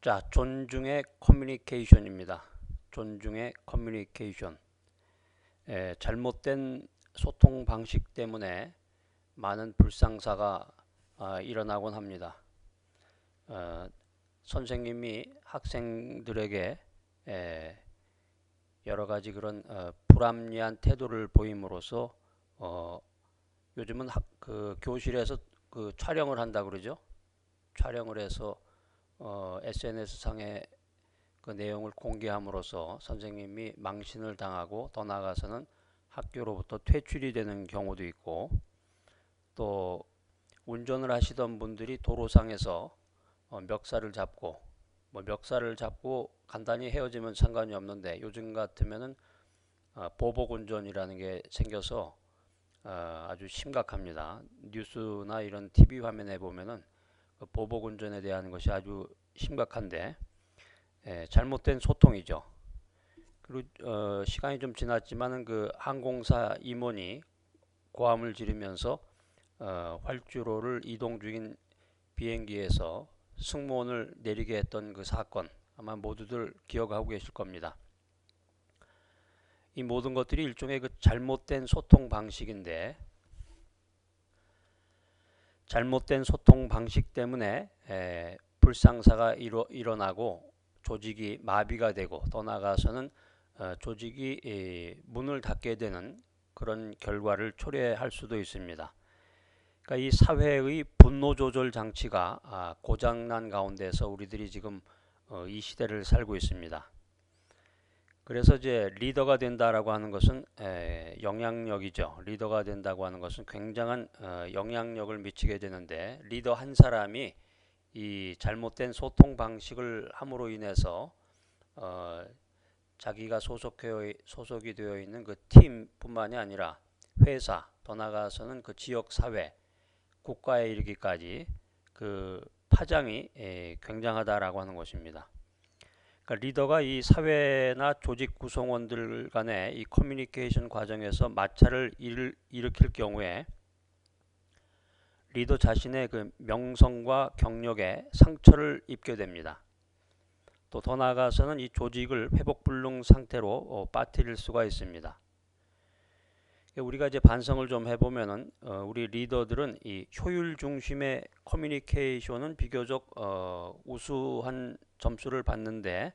자, 존중의 커뮤니케이션입니다. 존중의 커뮤니케이션. 잘못된 소통 방식 때문에 많은 불상사가 일어나곤 합니다. 선생님이 학생들에게 여러 가지 그런 불합리한 태도를 보임으로써 요즘은 그 교실에서 그 촬영을 한다 그러죠. 촬영을 해서 SNS 상에 그 내용을 공개함으로써 선생님이 망신을 당하고 더 나아가서는 학교로부터 퇴출이 되는 경우도 있고, 또 운전을 하시던 분들이 도로상에서 멱살을 잡고 간단히 헤어지면 상관이 없는데, 요즘 같으면은 보복 운전이라는 게 생겨서 아주 심각합니다. 뉴스나 이런 TV 화면에 보면은 그 보복 운전에 대한 것이 아주 심각한데, 잘못된 소통이죠. 그리고 시간이 좀 지났지만은 그 항공사 임원이 고함을 지르면서 활주로를 이동 중인 비행기에서 승무원을 내리게 했던 그 사건, 아마 모두들 기억하고 계실 겁니다. 이 모든 것들이 일종의 그 잘못된 소통 방식인데, 잘못된 소통 방식 때문에 불상사가 일어나고 조직이 마비가 되고, 더 나아가서는 조직이 문을 닫게 되는 그런 결과를 초래할 수도 있습니다. 그러니까 이 사회의 분노 조절 장치가 고장난 가운데서 우리들이 지금 이 시대를 살고 있습니다. 그래서 이제 리더가 된다라고 하는 것은 영향력이죠. 리더가 된다고 하는 것은 굉장한 영향력을 미치게 되는데, 리더 한 사람이 이 잘못된 소통 방식을 함으로 인해서 자기가 소속이 되어 있는 그 팀뿐만이 아니라 회사, 더 나아가서는 그 지역 사회, 국가에 이르기까지 그 파장이 굉장하다라고 하는 것입니다. 그러니까 리더가 이 사회나 조직 구성원들 간의 이 커뮤니케이션 과정에서 마찰을 일으킬 경우에 리더 자신의 그 명성과 경력에 상처를 입게 됩니다. 또 더 나아가서는 이 조직을 회복불능 상태로 빠뜨릴 수가 있습니다. 우리가 이제 반성을 좀 해보면은 우리 리더들은 이 효율 중심의 커뮤니케이션은 비교적 우수한 점수를 받는데,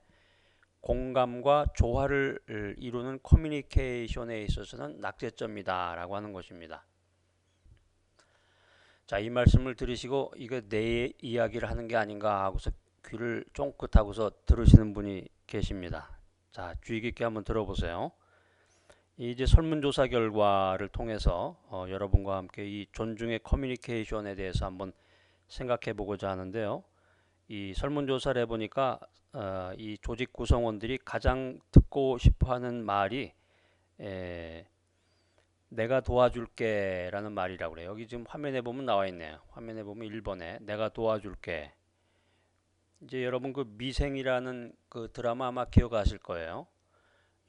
공감과 조화를 이루는 커뮤니케이션에 있어서는 낙제점이다라고 하는 것입니다. 자, 이 말씀을 들으시고 이거 내 이야기를 하는 게 아닌가 하고서 귀를 쫑긋하고서 들으시는 분이 계십니다. 자, 주의 깊게 한번 들어보세요. 이제 설문조사 결과를 통해서 여러분과 함께 이 존중의 커뮤니케이션에 대해서 한번 생각해 보고자 하는데요. 이 설문조사를 해보니까 이 조직 구성원들이 가장 듣고 싶어하는 말이 내가 도와줄게 라는 말이라고 그래요. 여기 지금 화면에 보면 나와 있네요. 화면에 보면 1번에 내가 도와줄게. 이제 여러분 그 미생이라는 그 드라마 아마 기억하실 거예요.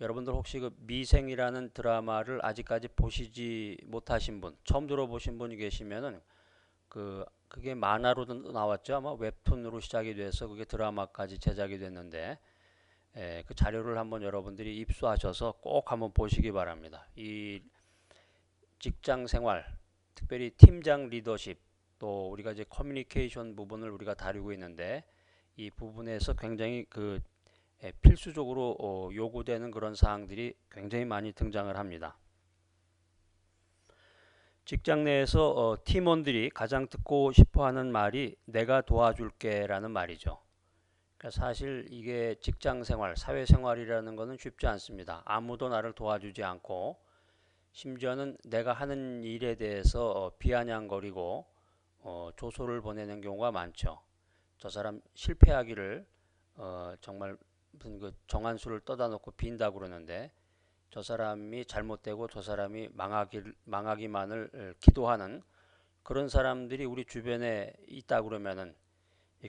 여러분들 혹시 그 미생이라는 드라마를 아직까지 보시지 못하신 분, 처음 들어보신 분이 계시면은 그게 만화로도 나왔죠. 아마 웹툰으로 시작이 돼서 그게 드라마까지 제작이 됐는데, 그 자료를 한번 여러분들이 입수하셔서 꼭 한번 보시기 바랍니다. 이 직장 생활, 특별히 팀장 리더십, 또 우리가 이제 커뮤니케이션 부분을 우리가 다루고 있는데, 이 부분에서 굉장히 그 필수적으로 요구되는 그런 사항들이 굉장히 많이 등장을 합니다. 직장 내에서 팀원들이 가장 듣고 싶어하는 말이 내가 도와줄게 라는 말이죠. 그러니까 사실 이게 직장 생활, 사회 생활이라는 것은 쉽지 않습니다. 아무도 나를 도와주지 않고, 심지어는 내가 하는 일에 대해서 비아냥거리고 조소를 보내는 경우가 많죠. 저 사람 실패하기를 정말 무슨 그 정한수를 떠다 놓고 빈다고 그러는데, 저 사람이 잘못되고 저 사람이 망하기만을 기도하는 그런 사람들이 우리 주변에 있다 그러면은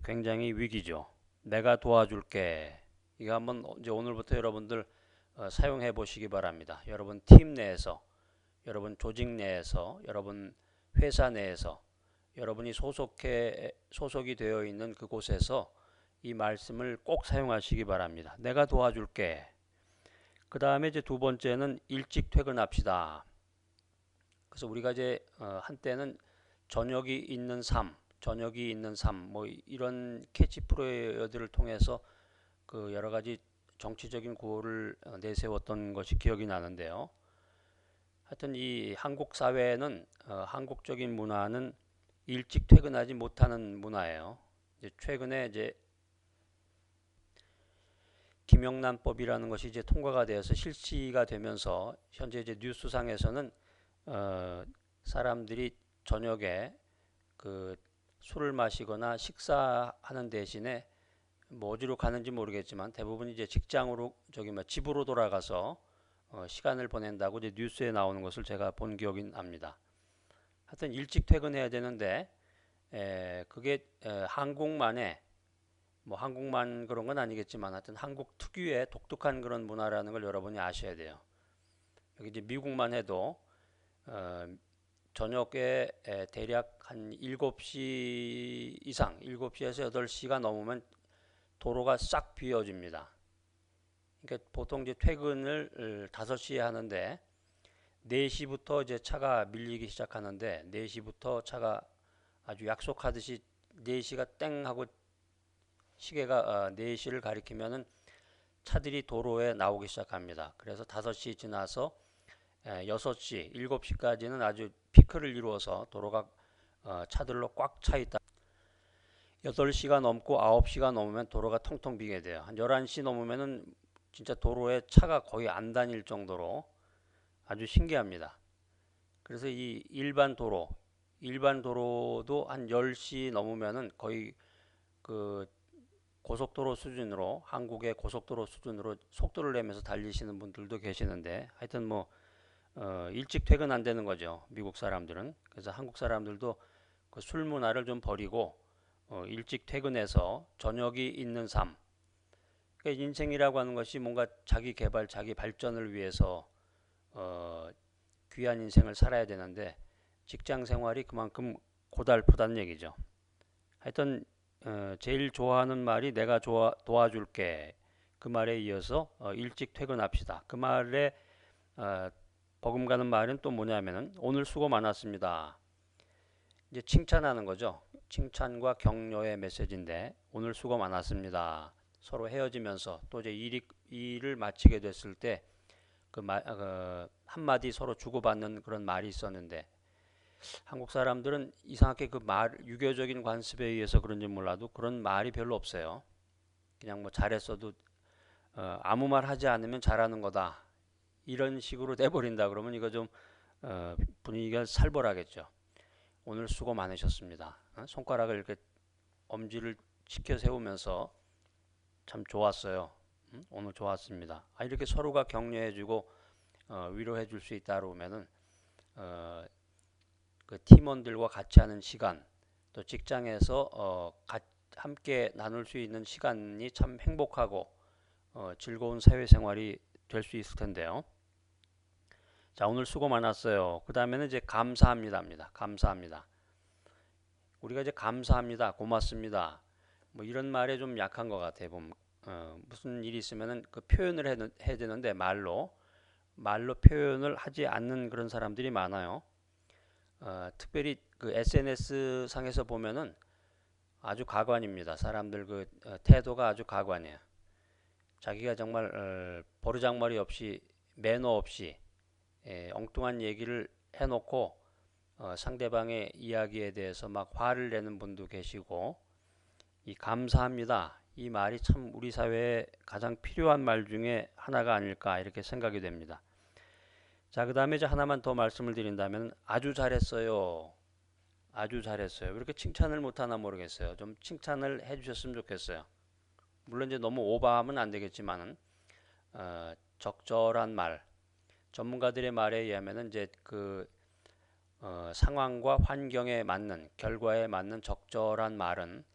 굉장히 위기죠. 내가 도와줄게. 이거 한번 이제 오늘부터 여러분들 사용해 보시기 바랍니다. 여러분 팀 내에서, 여러분 조직 내에서, 여러분 회사 내에서, 여러분이 소속이 되어 있는 그곳에서 이 말씀을 꼭 사용하시기 바랍니다. 내가 도와줄게. 그 다음에 이제 두 번째는 일찍 퇴근합시다. 그래서 우리가 이제 한때는 저녁이 있는 삶, 뭐 이런 캐치프레이즈를 통해서 그 여러 가지 정치적인 구호를 내세웠던 것이 기억이 나는데요. 하여튼 이 한국 사회는 한국적인 문화는 일찍 퇴근하지 못하는 문화예요. 이제 최근에 이제 김영란법이라는 것이 이제 통과가 되어서 실시가 되면서 현재 이제 뉴스상에서는 사람들이 저녁에 그 술을 마시거나 식사하는 대신에 뭐 어디로 가는지 모르겠지만 대부분 이제 직장으로 집으로 돌아가서 시간을 보낸다고 이제 뉴스에 나오는 것을 제가 본 기억이 납니다. 하여튼 일찍 퇴근해야 되는데 그게 한국만의 뭐 한국만 그런 건 아니겠지만 하여튼 한국 특유의 독특한 그런 문화라는 걸 여러분이 아셔야 돼요. 여기 이제 미국만 해도 저녁에 대략 한 7시 이상, 7시에서 8시가 넘으면 도로가 싹 비어집니다. 그러니까 보통 이제 퇴근을 5시에 하는데 4시부터 이제 차가 밀리기 시작하는데 4시부터 차가 아주 약속하듯이 4시가 땡 하고 시계가 4시를 가리키면은 차들이 도로에 나오기 시작합니다. 그래서 5시 지나서 6시, 7시까지는 아주 피크를 이루어서 도로가 차들로 꽉 차 있다. 8시가 넘고 9시가 넘으면 도로가 텅텅 비게 돼요. 한 11시 넘으면은 진짜 도로에 차가 거의 안 다닐 정도로 아주 신기합니다. 그래서 이 일반 도로도 한 10시 넘으면은 거의 그 고속도로 수준으로 한국의 고속도로 수준으로 속도를 내면서 달리시는 분들도 계시는데 하여튼 뭐 일찍 퇴근 안 되는 거죠. 미국 사람들은. 그래서 한국 사람들도 그 술 문화를 좀 버리고 일찍 퇴근해서 저녁이 있는 삶. 그러니까 인생이라고 하는 것이 뭔가 자기 개발, 자기 발전을 위해서 귀한 인생을 살아야 되는데 직장 생활이 그만큼 고달프다는 얘기죠. 하여튼 제일 좋아하는 말이 내가 도와줄게. 그 말에 이어서 일찍 퇴근합시다. 그 말에 버금가는 말은 또 뭐냐면은 오늘 수고 많았습니다. 이제 칭찬하는 거죠. 칭찬과 격려의 메시지인데 오늘 수고 많았습니다. 서로 헤어지면서 또 이제 일을 마치게 됐을 때 그 한마디 서로 주고받는 그런 말이 있었는데 한국 사람들은 이상하게 그 유교적인 관습에 의해서 그런지 몰라도 그런 말이 별로 없어요. 그냥 뭐 잘했어도 아무 말 하지 않으면 잘하는 거다. 이런 식으로 돼버린다 그러면 이거 좀 분위기가 살벌하겠죠. 오늘 수고 많으셨습니다. 손가락을 이렇게 엄지를 치켜 세우면서 참 좋았어요. 오늘 좋았습니다. 이렇게 서로가 격려해주고 위로해줄 수 있다 그러면은 그 팀원들과 같이 하는 시간, 또 직장에서 함께 나눌 수 있는 시간이 참 행복하고 즐거운 사회생활이 될 수 있을 텐데요. 자, 오늘 수고 많았어요. 그 다음에는 이제 감사합니다입니다. 감사합니다. 우리가 이제 감사합니다, 고맙습니다. 뭐 이런 말에 좀 약한 것 같아요. 무슨 일이 있으면은 그 표현을 해야 되는데 말로 표현을 하지 않는 그런 사람들이 많아요. 특별히 그 SNS 상에서 보면은 아주 가관입니다. 사람들 그 태도가 아주 가관이에요. 자기가 정말 버르장머리 없이 매너 없이 엉뚱한 얘기를 해놓고 상대방의 이야기에 대해서 막 화를 내는 분도 계시고 이 감사합니다. 이 말이 참 우리 사회에 가장 필요한 말 중에 하나가 아닐까 이렇게 생각이 됩니다. 자, 그 다음에 이제 하나만 더 말씀을 드린다면 아주 잘했어요. 아주 잘했어요. 왜 이렇게 칭찬을 못하나 모르겠어요. 좀 칭찬을 해주셨으면 좋겠어요. 물론 이제 너무 오버하면 안 되겠지만은 적절한 말, 전문가들의 말에 의하면은 이제 그 상황과 환경에 맞는 결과에 맞는 적절한 말은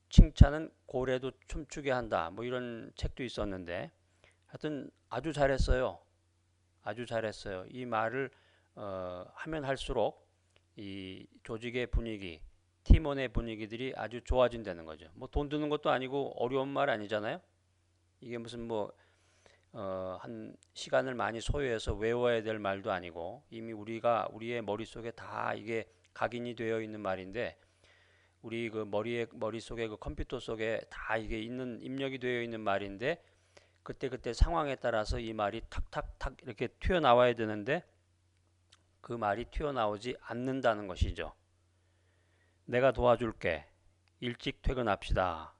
칭찬은 고래도 춤추게 한다. 뭐 이런 책도 있었는데 하여튼 아주 잘했어요. 아주 잘했어요. 이 말을 하면 할수록 이 조직의 분위기 팀원의 분위기들이 아주 좋아진다는 거죠. 뭐 돈 드는 것도 아니고 어려운 말 아니잖아요. 이게 무슨 뭐 한 시간을 많이 소요해서 외워야 될 말도 아니고 이미 우리의 머릿속에 다 이게 각인이 되어 있는 말인데 우리 그 머릿속에 그 컴퓨터 속에 다 이게 있는 입력이 되어 있는 말인데 그때그때 상황에 따라서 이 말이 탁탁탁 이렇게 튀어나와야 되는데 그 말이 튀어나오지 않는다는 것이죠. 내가 도와줄게. 일찍 퇴근합시다.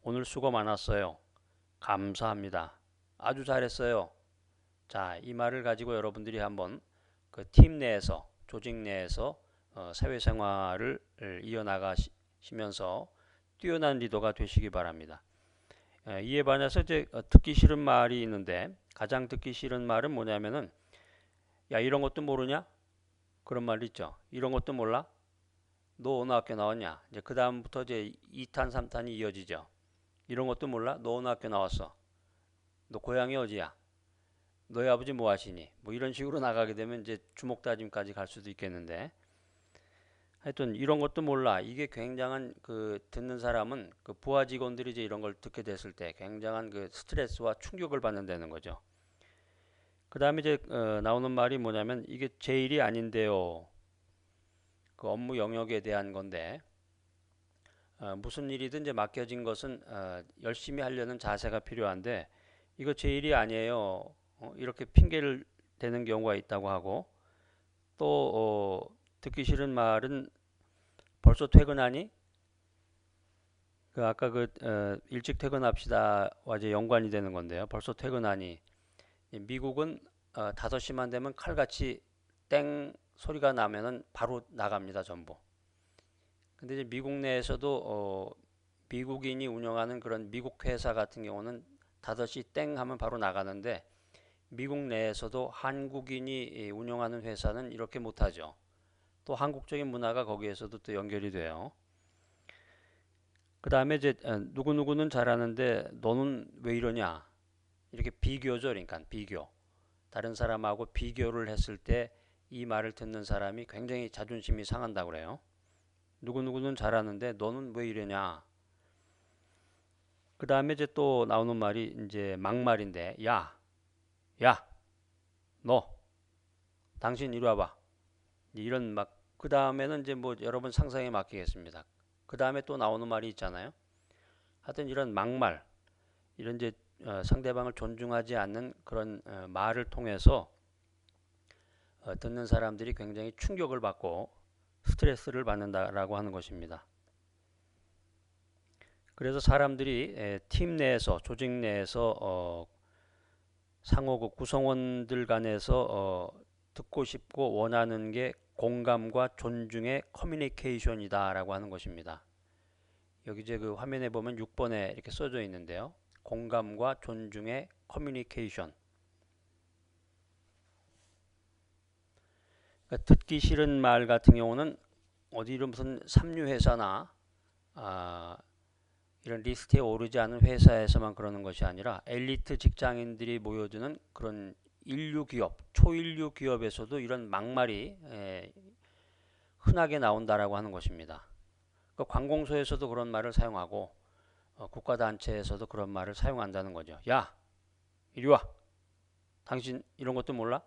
오늘 수고 많았어요. 감사합니다. 아주 잘했어요. 자, 이 말을 가지고 여러분들이 한번 그 팀 내에서, 조직 내에서 사회생활을 이어나가시면서 뛰어난 리더가 되시기 바랍니다. 이에 반해서 이제 듣기 싫은 말이 있는데 가장 듣기 싫은 말은 뭐냐면은 야, 이런 것도 모르냐? 그런 말 있죠. 이런 것도 몰라? 너 어느 학교 나왔냐? 이제 그 다음부터 이제 2탄, 3탄이 이어지죠. 이런 것도 몰라? 너 어느 학교 나왔어? 너 고향이 어디야? 너희 아버지 뭐 하시니? 뭐 이런 식으로 나가게 되면 이제 주먹 다짐까지 갈 수도 있겠는데 하여튼 이런 것도 몰라. 이게 굉장한 그 듣는 사람은 그 부하 직원들이 이제 이런 걸 듣게 됐을 때 굉장한 그 스트레스와 충격을 받는다는 거죠. 그 다음에 이제 나오는 말이 뭐냐면 이게 제 일이 아닌데요. 그 업무 영역에 대한 건데 무슨 일이든 이제 맡겨진 것은 열심히 하려는 자세가 필요한데 이거 제 일이 아니에요. 이렇게 핑계를 대는 경우가 있다고 하고 또 듣기 싫은 말은 벌써 퇴근하니? 그 아까 그 일찍 퇴근합시다와 이제 연관이 되는 건데요. 벌써 퇴근하니? 미국은 5시만 되면 칼같이 땡 소리가 나면은 바로 나갑니다, 전부. 근데 이제 미국 내에서도 미국인이 운영하는 그런 미국 회사 같은 경우는 5시 땡 하면 바로 나가는데 미국 내에서도 한국인이 운영하는 회사는 이렇게 못하죠. 또 한국적인 문화가 거기에서도 또 연결이 돼요. 그 다음에 이제 누구누구는 잘하는데 너는 왜 이러냐? 이렇게 비교죠. 그러니까 비교. 다른 사람하고 비교를 했을 때 이 말을 듣는 사람이 굉장히 자존심이 상한다고 그래요. 누구누구는 잘하는데 너는 왜 이러냐? 그 다음에 이제 또 나오는 말이 이제 막말인데 야, 너, 당신 이리 와봐. 이런 막 그 다음에는 이제 뭐 여러분 상상에 맡기겠습니다. 그 다음에 또 나오는 말이 있잖아요. 하여튼 이런 막말, 이런 이제 상대방을 존중하지 않는 그런 말을 통해서 듣는 사람들이 굉장히 충격을 받고 스트레스를 받는다라고 하는 것입니다. 그래서 사람들이 팀 내에서 조직 내에서 상호 그 구성원들 간에서 듣고 싶고 원하는 게 공감과 존중의 커뮤니케이션이다라고 하는 것입니다. 여기 이제 그 화면에 보면 6번에 이렇게 써져 있는데요. 공감과 존중의 커뮤니케이션. 그러니까 듣기 싫은 말 같은 경우는 어디 무슨 삼류회사나 이런 리스트에 오르지 않은 회사에서만 그러는 것이 아니라 엘리트 직장인들이 모여드는 그런 인류 기업, 초인류 기업에서도 이런 막말이 흔하게 나온다라고 하는 것입니다. 그 관공서에서도 그런 말을 사용하고 국가단체에서도 그런 말을 사용한다는 거죠. 야, 이리 와. 당신 이런 것도 몰라?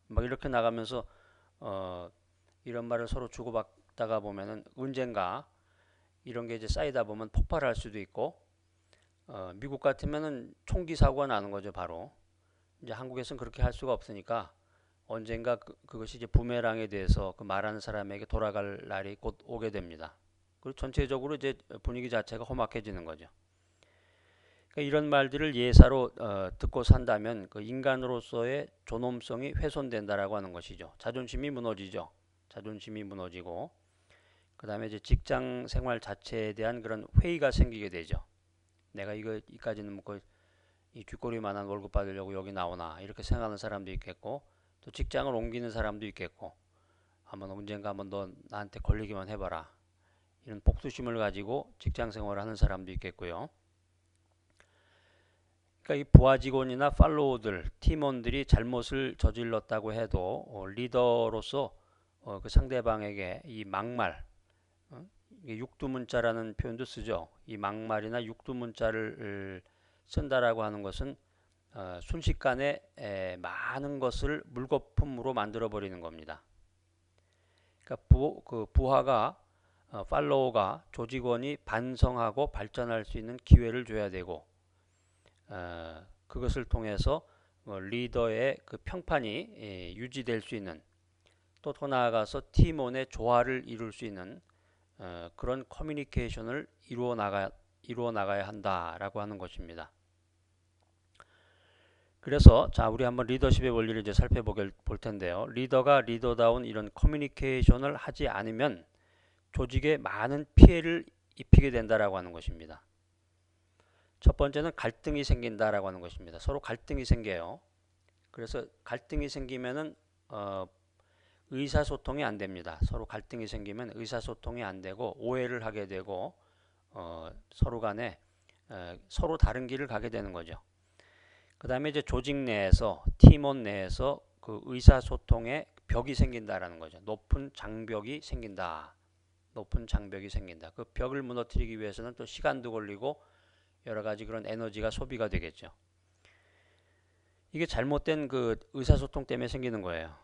막 이렇게 나가면서 이런 말을 서로 주고받다가 보면은 언젠가 이런 게 이제 쌓이다 보면 폭발할 수도 있고 미국 같으면은 총기 사고가 나는 거죠, 바로. 이제 한국에서는 그렇게 할 수가 없으니까 언젠가 그것이 이제 부메랑에 대해서 그 말하는 사람에게 돌아갈 날이 곧 오게 됩니다. 그리고 전체적으로 이제 분위기 자체가 험악해지는 거죠. 그러니까 이런 말들을 예사로 듣고 산다면 그 인간으로서의 존엄성이 훼손된다라고 하는 것이죠. 자존심이 무너지죠. 자존심이 무너지고 그 다음에 이제 직장 생활 자체에 대한 그런 회의가 생기게 되죠. 내가 이까지는 뭐 이 뒷꼬리만한 월급 받으려고 여기 나오나 이렇게 생각하는 사람도 있겠고 또 직장을 옮기는 사람도 있겠고 언젠가 한번 너 나한테 걸리기만 해봐라 이런 복수심을 가지고 직장 생활을 하는 사람도 있겠고요. 그러니까 이 부하 직원이나 팔로워들, 팀원들이 잘못을 저질렀다고 해도 리더로서 그 상대방에게 이 막말 이게 육두문자라는 표현도 쓰죠. 이 막말이나 육두문자를 쓴다라고 하는 것은 순식간에 많은 것을 물거품으로 만들어 버리는 겁니다. 그러니까 부하가 팔로워가 조직원이 반성하고 발전할 수 있는 기회를 줘야 되고 그것을 통해서 리더의 그 평판이 유지될 수 있는 또 더 나아가서 팀원의 조화를 이룰 수 있는 그런 커뮤니케이션을 이루어 나가야 한다라고 하는 것입니다. 그래서 자 우리 한번 리더십의 원리를 이제 살펴볼 텐데요. 리더가 리더다운 이런 커뮤니케이션을 하지 않으면 조직에 많은 피해를 입히게 된다라고 하는 것입니다. 첫 번째는 갈등이 생긴다라고 하는 것입니다. 서로 갈등이 생겨요. 그래서 갈등이 생기면은 의사소통이 안 됩니다. 서로 갈등이 생기면 의사소통이 안 되고 오해를 하게 되고 서로 간에 서로 다른 길을 가게 되는 거죠. 그 다음에 이제 조직 내에서 팀원 내에서 그 의사소통에 벽이 생긴다라는 거죠. 높은 장벽이 생긴다. 높은 장벽이 생긴다. 그 벽을 무너뜨리기 위해서는 또 시간도 걸리고 여러 가지 그런 에너지가 소비가 되겠죠. 이게 잘못된 그 의사소통 때문에 생기는 거예요.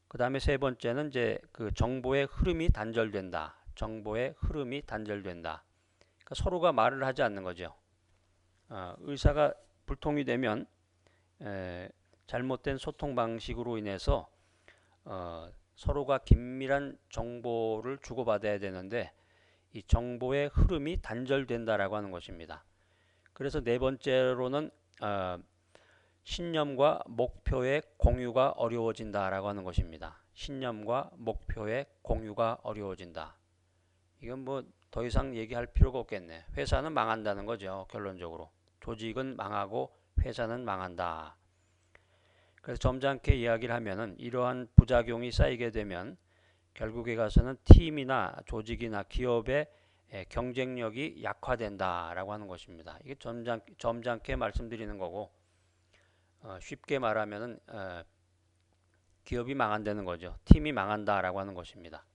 그 다음에 세 번째는 이제 그 정보의 흐름이 단절된다. 정보의 흐름이 단절된다. 그러니까 서로가 말을 하지 않는 거죠. 의사가 불통이 되면 잘못된 소통 방식으로 인해서 서로가 긴밀한 정보를 주고받아야 되는데 이 정보의 흐름이 단절된다라고 하는 것입니다. 그래서 네 번째로는 신념과 목표의 공유가 어려워진다라고 하는 것입니다. 신념과 목표의 공유가 어려워진다. 이건 뭐 더 이상 얘기할 필요가 없겠네. 회사는 망한다는 거죠. 결론적으로. 조직은 망하고 회사는 망한다. 그래서 점잖게 이야기를 하면은 이러한 부작용이 쌓이게 되면 결국에 가서는 팀이나 조직이나 기업의 경쟁력이 약화된다라고 하는 것입니다. 이게 점잖게 말씀드리는 거고 쉽게 말하면은 기업이 망한다는 거죠. 팀이 망한다라고 하는 것입니다.